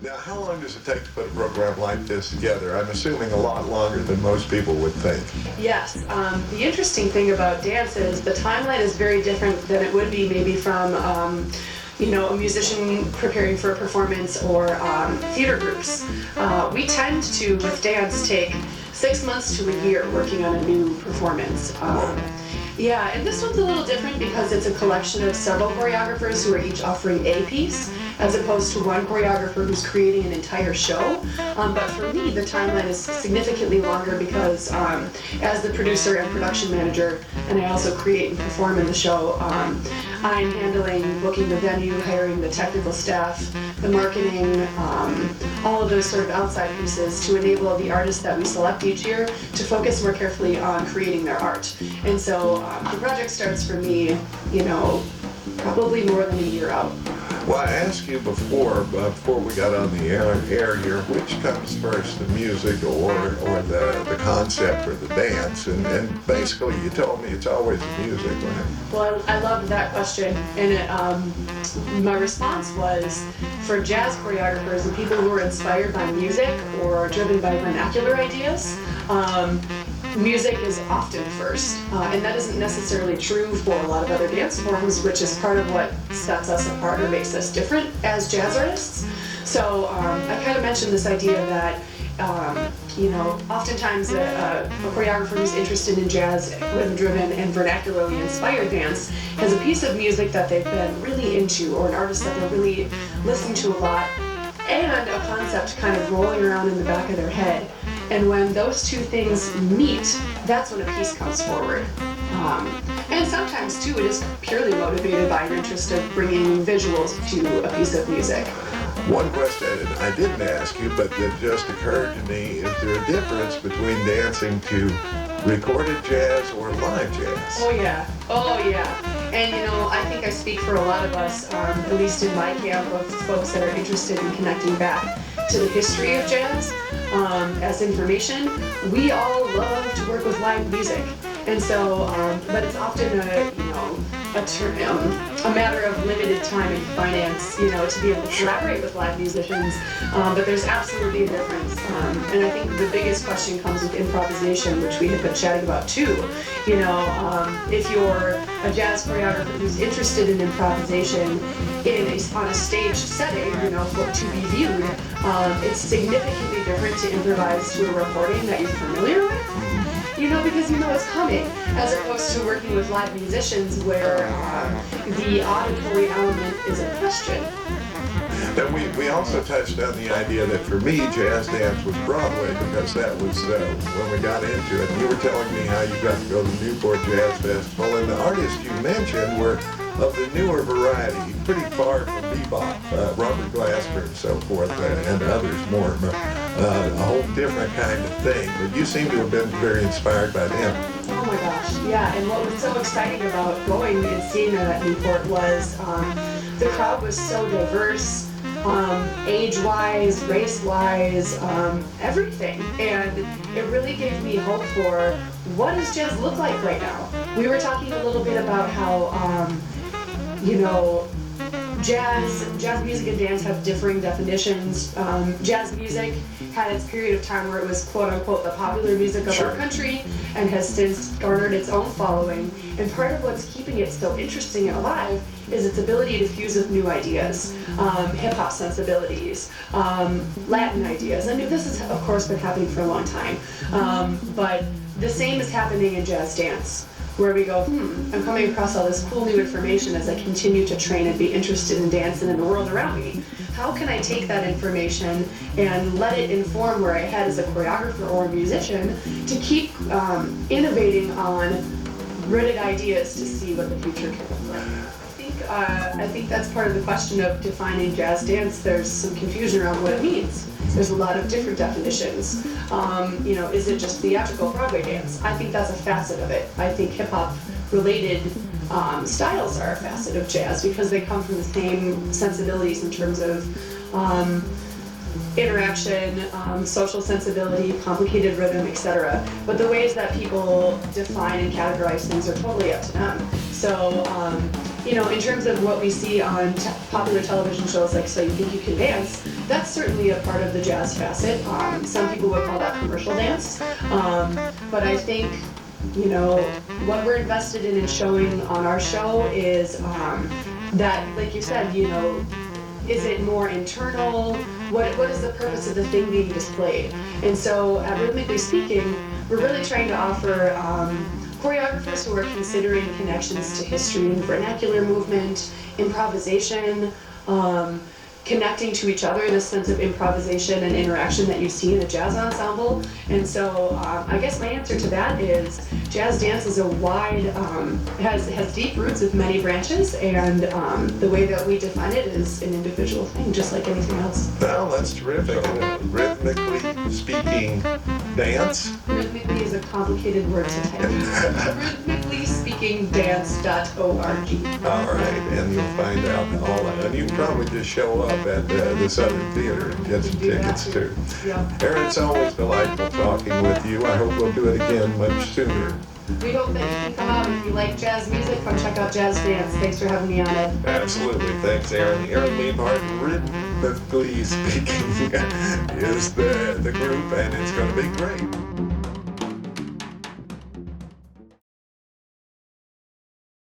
Now, how long does it take to put a program like this together? I'm assuming a lot longer than most people would think. Yes. The interesting thing about dance is the timeline is very different than it would be maybe from a musician preparing for a performance or theater groups. We tend to, with dance, take 6 months to a year working on a new performance. Yeah, and this one's a little different because it's a collection of several choreographers who are each offering a piece, as opposed to one choreographer who's creating an entire show. But for me, the timeline is significantly longer because as the producer and production manager, and I also create and perform in the show, I'm handling booking the venue, hiring the technical staff, the marketing, all of those sort of outside pieces to enable the artists that we select each year to focus more carefully on creating their art. And so the project starts for me, probably more than a year out. Well, I asked you before we got on the air here, which comes first, the music or the concept or the dance? And basically you told me it's always the music, right? Well, I loved that question, and my response was, for jazz choreographers and people who are inspired by music or driven by vernacular ideas, music is often first, and that isn't necessarily true for a lot of other dance forms, which is part of what sets us apart or makes us different as jazz artists. So I kind of mentioned this idea that oftentimes a choreographer who's interested in jazz, rhythm-driven, and vernacularly inspired dance has a piece of music that they've been really into, or an artist that they're really listening to a lot, and a concept kind of rolling around in the back of their head. And when those two things meet, that's when a piece comes forward. And sometimes, too, it is purely motivated by an interest of bringing visuals to a piece of music. One question I didn't ask you, but that just occurred to me, is there a difference between dancing to recorded jazz or live jazz? Oh yeah. And I think I speak for a lot of us, at least in my camp of folks that are interested in connecting back to the history of jazz as information. We all love to work with live music. And so, but it's often a matter of limited time and finance, to be able to collaborate with live musicians. But there's absolutely a difference. And I think the biggest question comes with improvisation, which we have been chatting about too. If you're a jazz choreographer who's interested in improvisation on a stage setting, to be viewed, it's significantly different to improvise to a recording that you're familiar with. Because it's coming, as opposed to working with live musicians where the auditory element is a question. And we also touched on the idea that for me, jazz dance was Broadway, because that was when we got into it. You were telling me how you got to go to the Newport Jazz Festival, and the artists you mentioned were of the newer variety, pretty far from bebop, Robert Glasper and so forth, and others more, a whole different kind of thing. But you seem to have been very inspired by them. Oh my gosh, yeah, and what was so exciting about going and seeing that at Newport was the crowd was so diverse, age-wise, race-wise, everything. And it really gave me hope for what does jazz look like right now. We were talking a little bit about how, jazz music and dance have differing definitions. Jazz music had its period of time where it was quote-unquote the popular music of our country and has since garnered its own following. And part of what's keeping it so interesting and alive is its ability to fuse with new ideas, hip-hop sensibilities, Latin ideas. I mean, this has, of course, been happening for a long time, but the same is happening in jazz dance, where we go, I'm coming across all this cool new information as I continue to train and be interested in dance and in the world around me. How can I take that information and let it inform where I head as a choreographer or a musician to keep innovating on rooted ideas to see what the future can look like? I think that's part of the question of defining jazz dance. There's some confusion around what it means. There's a lot of different definitions. Is it just theatrical Broadway dance? I think that's a facet of it. I think hip-hop related styles are a facet of jazz because they come from the same sensibilities in terms of interaction, social sensibility, complicated rhythm, etc. But the ways that people define and categorize things are totally up to them. So in terms of what we see on popular television shows like So You Think You Can Dance, that's certainly a part of the jazz facet. Some people would call that commercial dance. But I think, what we're invested in and showing on our show is that, like you said, is it more internal? What is the purpose of the thing being displayed? And so, at Rhythmically Speaking, we're really trying to offer choreographers who are considering connections to history and vernacular movement, improvisation, connecting to each other, this sense of improvisation and interaction that you see in a jazz ensemble. And so I guess my answer to that is jazz dance is a wide, has deep roots with many branches, and the way that we define it is an individual thing, just like anything else. Well, that's terrific. Rhythmically speaking dance. Rhythmically is a complicated word to type. Rhythmically speaking dance.org. All right, and you'll find out all that. And you can probably just show up at the Southern Theater and get some tickets too. Yeah. Erinn, it's always delightful talking with you. I hope we'll do it again much sooner. We hope that you can come out. If you like jazz music, come check out Jazz Dance. Thanks for having me on it. Absolutely. Thanks, Erinn. Erinn Liebhard, Rhythmically Speaking, is the group, and it's going to be great.